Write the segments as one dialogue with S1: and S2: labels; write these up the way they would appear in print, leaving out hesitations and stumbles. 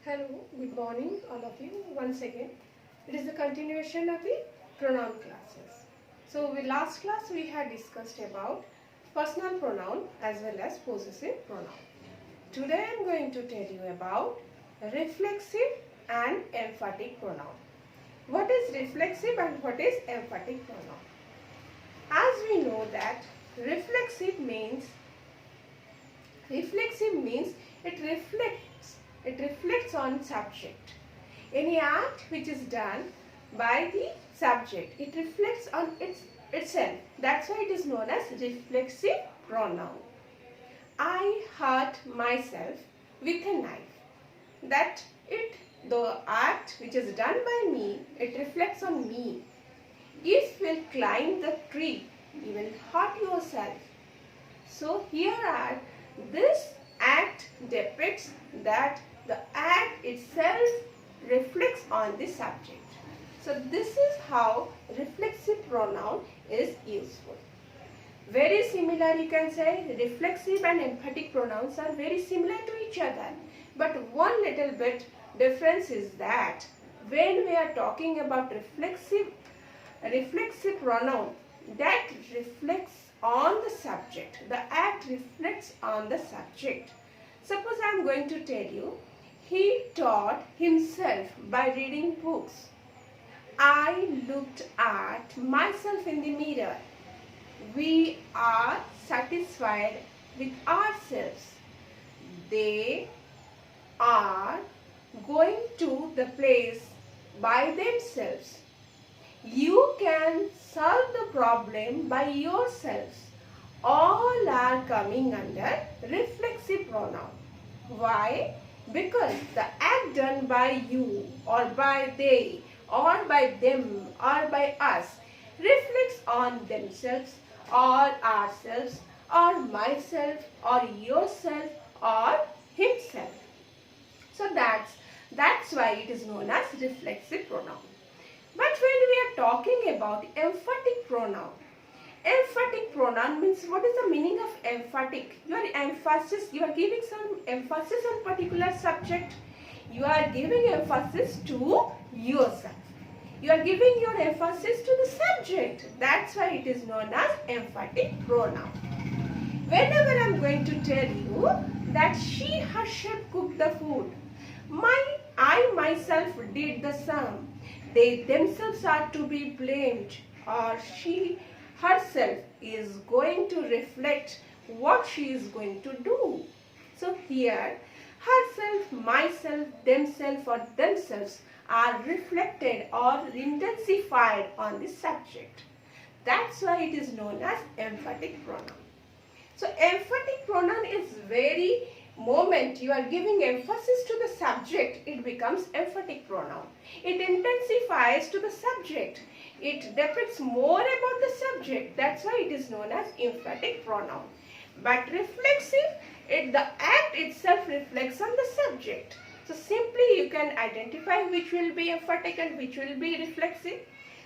S1: Hello, good morning all of you once again. It is the continuation of the pronoun classes. So in last class we had discussed about personal pronoun as well as possessive pronoun. Today I am going to tell you about reflexive and emphatic pronoun. What is reflexive and what is emphatic pronoun? As we know that reflexive means it reflects on subject. Any act which is done by the subject, it reflects on itself. That's why it is known as reflexive pronoun. I hurt myself with a knife. The act which is done by me, it reflects on me. If you will climb the tree, you will hurt yourself. So here this act depicts that the act itself reflects on the subject. So this is how reflexive pronoun is useful. Very similar, you can say reflexive and emphatic pronouns are very similar to each other. But one little bit difference is that when we are talking about reflexive pronoun, that reflects on the subject. The act reflects on the subject. Suppose I am going to tell you, he taught himself by reading books. I looked at myself in the mirror. We are satisfied with ourselves. They are going to the place by themselves. You can solve the problem by yourselves. All are coming under reflexive pronoun. Why? Because the act done by you or by they or by them or by us reflects on themselves or ourselves or myself or yourself or himself. So that's why it is known as reflexive pronoun. But when we are talking about emphatic pronoun means, what is the meaning of emphatic? You are giving some emphasis on particular subject. You are giving emphasis to yourself. You are giving your emphasis to the subject. That's why it is known as emphatic pronoun. Whenever I am going to tell you that she herself cooked the food, I myself did the sum, they themselves are to be blamed, or she herself is going to reflect what she is going to do. So here, herself, myself, themselves or themselves are reflected or intensified on the subject. That's why it is known as emphatic pronoun. So emphatic pronoun is very moment you are giving emphasis to the subject, it becomes emphatic pronoun. It intensifies to the subject. It depicts more about the subject. That's why it is known as emphatic pronoun. But reflexive, the act itself reflects on the subject. So simply you can identify which will be emphatic and which will be reflexive.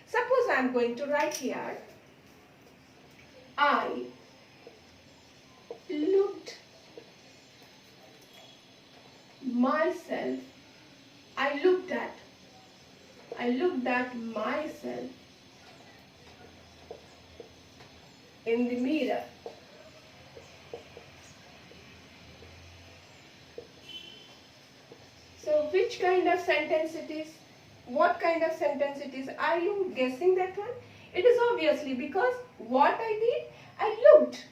S1: Suppose I am going to write here, I looked myself, I looked at myself in the mirror. So which kind of sentence it is? What kind of sentence it is? Are you guessing that one? It is obviously because what I did, I looked.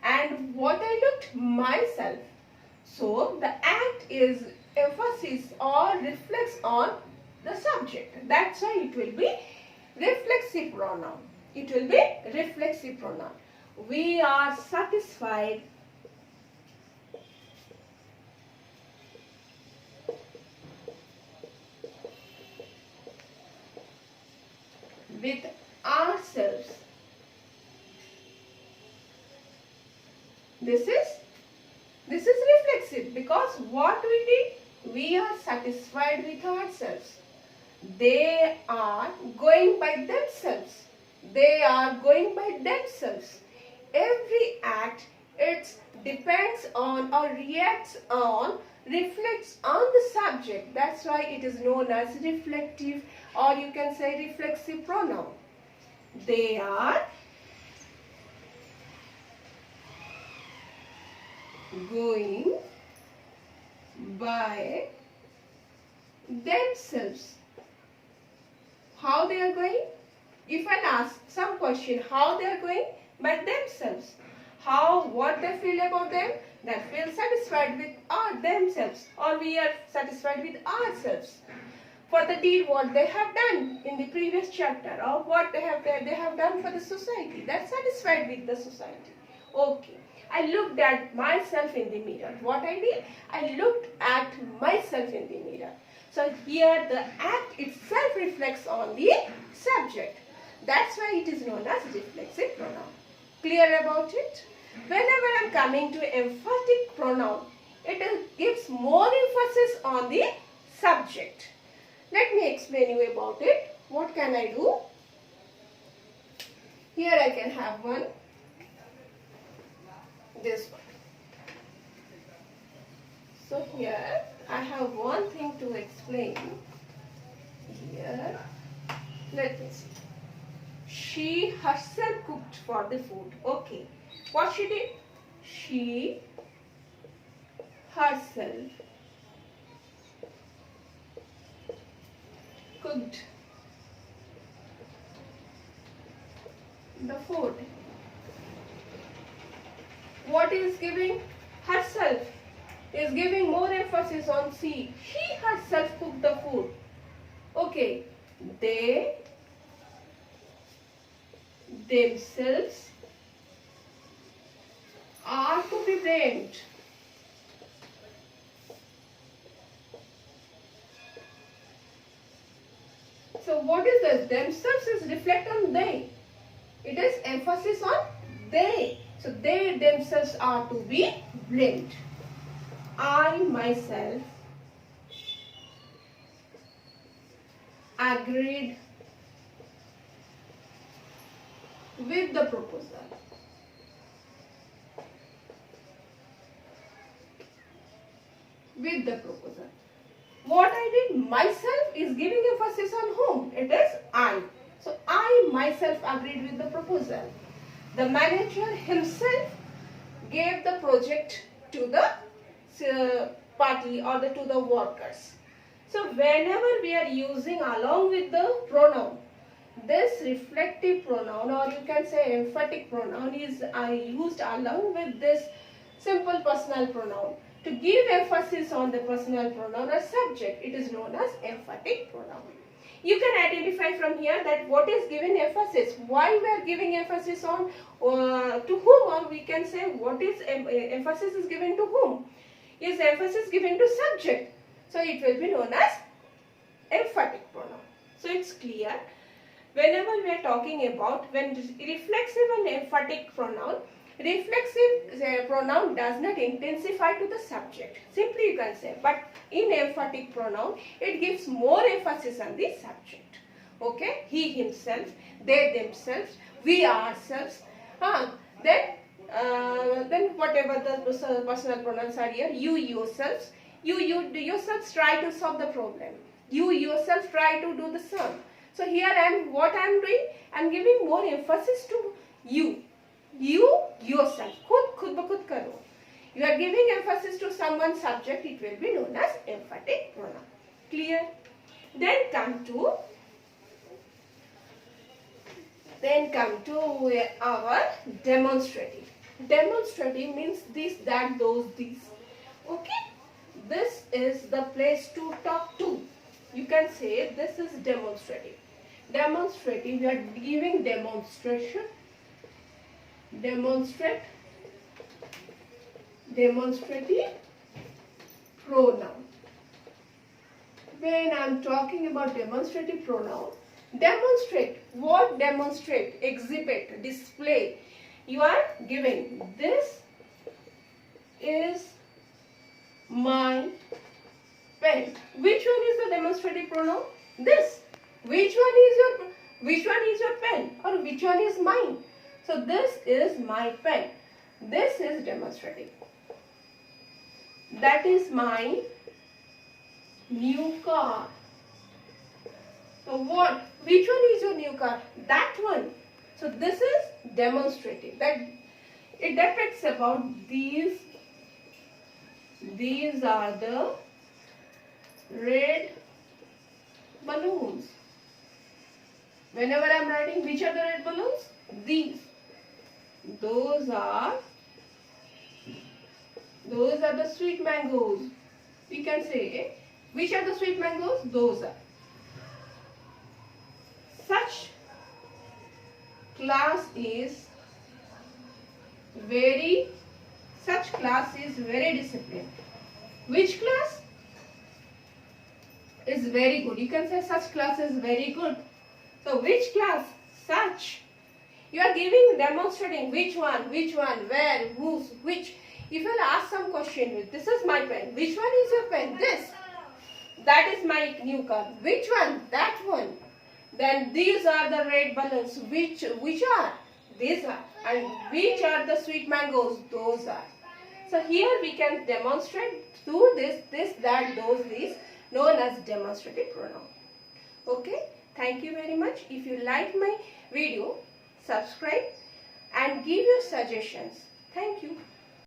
S1: And what I looked, myself. So the act is emphasis or reflects on the subject. That's why it will be reflexive pronoun. It will be reflexive pronoun. We are satisfied with ourselves. This is reflexive because what we did, we are satisfied with ourselves. They are going by themselves. They are going by themselves. Every act, it depends on or reacts on reflects on the subject. That's why it is known as reflective, or you can say reflexive pronoun. They are going by themselves. How they are going? If I ask some question, how they are going? By themselves. How, what they feel about them? They feel satisfied with themselves, or we are satisfied with ourselves for the deed what they have done in the previous chapter, or what they have done for the society. They are satisfied with the society. Okay. I looked at myself in the mirror. What I did? I looked at myself in the mirror. So here the act itself reflects on the subject. That's why it is known as reflexive pronoun. Clear about it? Whenever I am coming to emphatic pronoun, it gives more emphasis on the subject. Let me explain you about it. What can I do? Here I can have one. This one. So here I have one thing to explain. Here, let me see. She herself cooked for the food. Okay. What she did? She herself cooked the food. What is giving? Herself is giving more emphasis on she. She herself cooked the food. Okay. They themselves are to be blamed. So what is this? Themselves is reflect on they. It is emphasis on they. So they themselves are to be blamed. I myself agreed with the proposal. With the proposal. What I did? Myself is giving emphasis on whom? It is I. So I myself agreed with the proposal. The manager himself gave the project to the party or to the workers. So whenever we are using along with the pronoun, this reflective pronoun, or you can say emphatic pronoun, is used along with this simple personal pronoun to give emphasis on the personal pronoun or subject. It is known as emphatic pronoun. You can identify from here that what is given emphasis, why we are giving emphasis on to whom, or we can say what is emphasis is given to whom. Is emphasis given to subject, so it will be known as emphatic pronoun. So it's clear. Whenever we are talking about when reflexive and emphatic pronoun, reflexive pronoun does not intensify to the subject. Simply you can say, but in emphatic pronoun, it gives more emphasis on the subject. Okay, he himself, they themselves, we ourselves. Then whatever the personal pronouns are here, you yourselves, you yourselves try to solve the problem. You yourself try to do the sum. So here what I am doing, I am giving more emphasis to you. You yourself. Khud ba khud karo. You are giving emphasis to someone's subject, it will be known as emphatic pronoun. Clear? Then come to our demonstrative. Demonstrative means this, that, those, these. Okay? This is the place to talk to. You can say this is demonstrative. Demonstrative, we are giving demonstration. Demonstrative pronoun. When I am talking about demonstrative pronoun, demonstrate. What demonstrate? Exhibit, display. You are giving, this is my pen. Which one is the demonstrative pronoun? This. Which one is your pen, or which one is mine? So this is my pen. This is demonstrative. That is my new car. So what? Which one is your new car? That one. So this is demonstrative. That it depicts about these. These are the red balloons. Whenever I am writing, which are the red balloons? These. Those are the sweet mangoes. We can say, which are the sweet mangoes? Those are. Such class is very disciplined. Which class is very good? You can say such class is very good. So which class? Such. You are giving, demonstrating which one, where, whose, which. If I'll ask some question with, this is my pen. Which one is your pen? This. That is my new car. Which one? That one. Then these are the red balloons. Which are? These are. And which are the sweet mangoes? Those are. So here we can demonstrate through this, that, those, these, known as demonstrative pronoun. Okay. Thank you very much. If you like my video, subscribe and give your suggestions. Thank you.